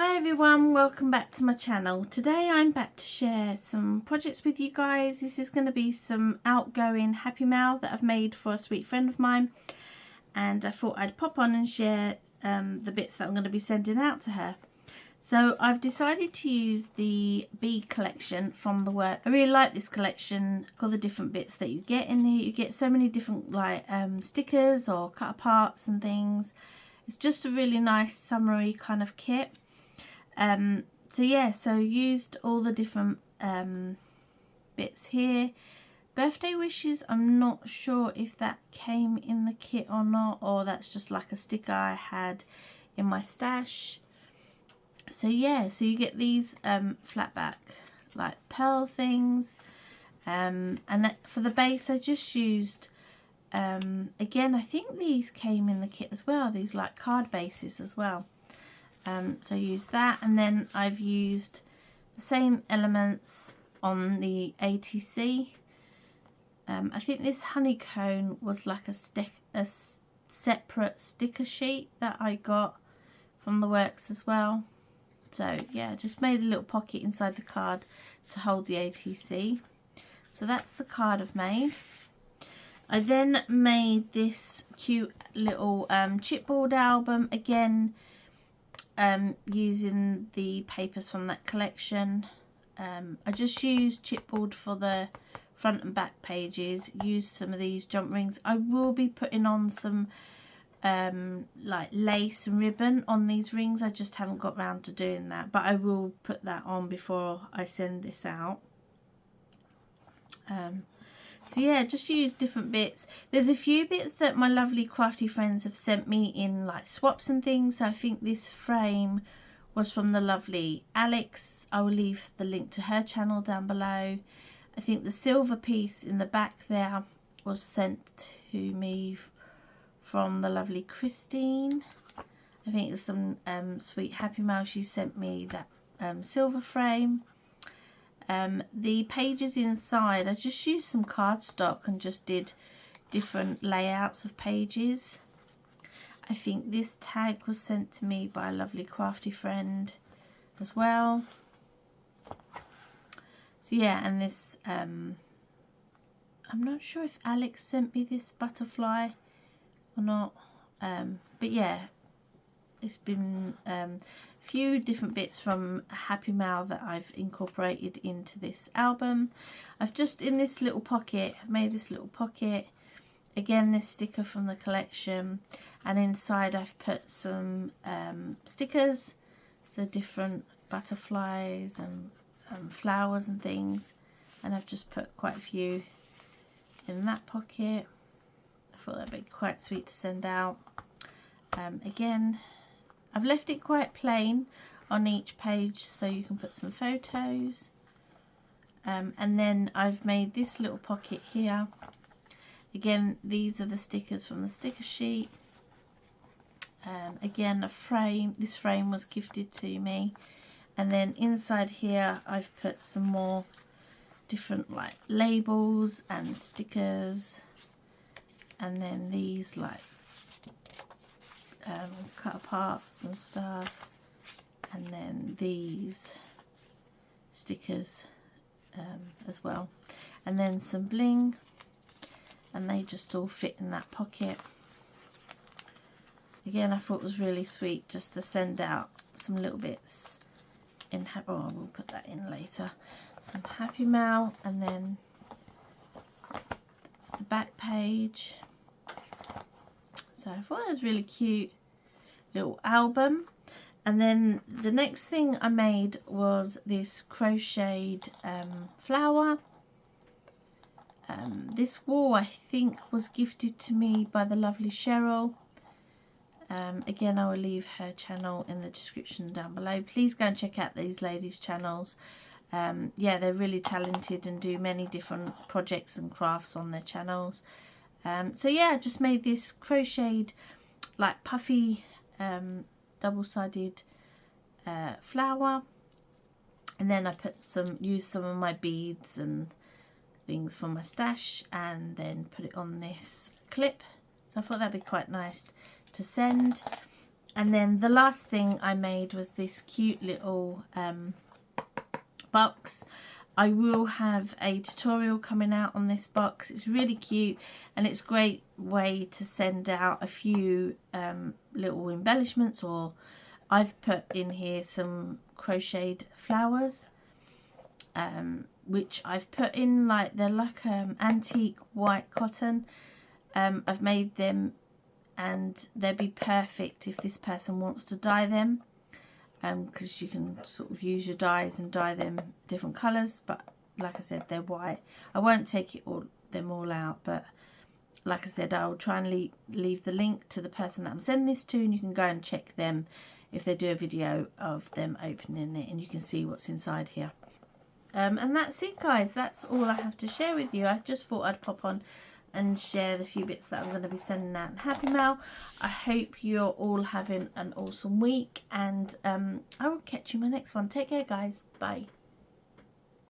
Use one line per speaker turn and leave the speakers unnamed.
Hi everyone, welcome back to my channel. Today I'm back to share some projects with you guys. This is going to be some outgoing happy mail that I've made for a sweet friend of mine, and I thought I'd pop on and share the bits that I'm going to be sending out to her. So I've decided to use the bee collection from the work. I really like this collection, all the different bits that you get in here. You get so many different like stickers or cut aparts and things. It's just a really nice summery kind of kit. So yeah, so used all the different bits here. Birthday wishes, I'm not sure if that came in the kit or not, or that's just like a sticker I had in my stash. So yeah, so you get these flat back like pearl things, and for the base I just used again, I think these came in the kit as well, these like card bases as well. So I used that, and then I've used the same elements on the ATC. I think this honeycomb was like a separate sticker sheet that I got from the works as well. So yeah, just made a little pocket inside the card to hold the ATC. So that's the card I've made. I then made this cute little chipboard album, again using the papers from that collection. I just used chipboard for the front and back pages, used some of these jump rings. I will be putting on some like lace and ribbon on these rings. I just haven't got round to doing that, but I will put that on before I send this out. So yeah, just use different bits. There's a few bits that my lovely crafty friends have sent me in like swaps and things. So I think this frame was from the lovely Alex. I will leave the link to her channel down below. I think the silver piece in the back there was sent to me from the lovely Christine. I think it's some sweet happy mail. She sent me that silver frame. The pages inside, I just used some cardstock and just did different layouts of pages. I think this tag was sent to me by a lovely crafty friend as well. So yeah, and this, I'm not sure if Alex sent me this butterfly or not, but yeah, it's been few different bits from Happy Mail that I've incorporated into this album. I've just in this little pocket made this little pocket, again this sticker from the collection, and inside I've put some stickers, so different butterflies and flowers and things, and I've just put quite a few in that pocket. I thought that'd be quite sweet to send out. Again, I've left it quite plain on each page so you can put some photos, and then I've made this little pocket here. Again, these are the stickers from the sticker sheet. Again, a frame, this frame was gifted to me, and then inside here I've put some more different like labels and stickers, and then these like cut aparts and stuff, and then these stickers as well, and then some bling, and they just all fit in that pocket. Again, I thought it was really sweet just to send out some little bits in oh, we'll put that in later, some happy mail, and then that's the back page. So I thought it was really cute little album. And then the next thing I made was this crocheted flower. This wall I think was gifted to me by the lovely Cheryl. Again, I will leave her channel in the description down below. Please go and check out these ladies' channels. Yeah, they're really talented and do many different projects and crafts on their channels. So yeah, I just made this crocheted like puffy double-sided flower, and then I used some of my beads and things from my stash, and then put it on this clip. So I thought that'd be quite nice to send. And then the last thing I made was this cute little box. I will have a tutorial coming out on this box. It's really cute and it's a great way to send out a few little embellishments, or I've put in here some crocheted flowers, which I've put in like, they're like antique white cotton. I've made them and they'd be perfect if this person wants to dye them. Because you can sort of use your dyes and dye them different colours, but like I said, they're white. I won't take them all out, but like I said, I'll try and leave the link to the person that I'm sending this to, and you can go and check them if they do a video of them opening it, and you can see what's inside here. And that's it, guys. That's all I have to share with you. I just thought I'd pop on and share the few bits that I'm going to be sending out in Happymail. I hope you're all having an awesome week, and I will catch you in my next one. Take care, guys. Bye.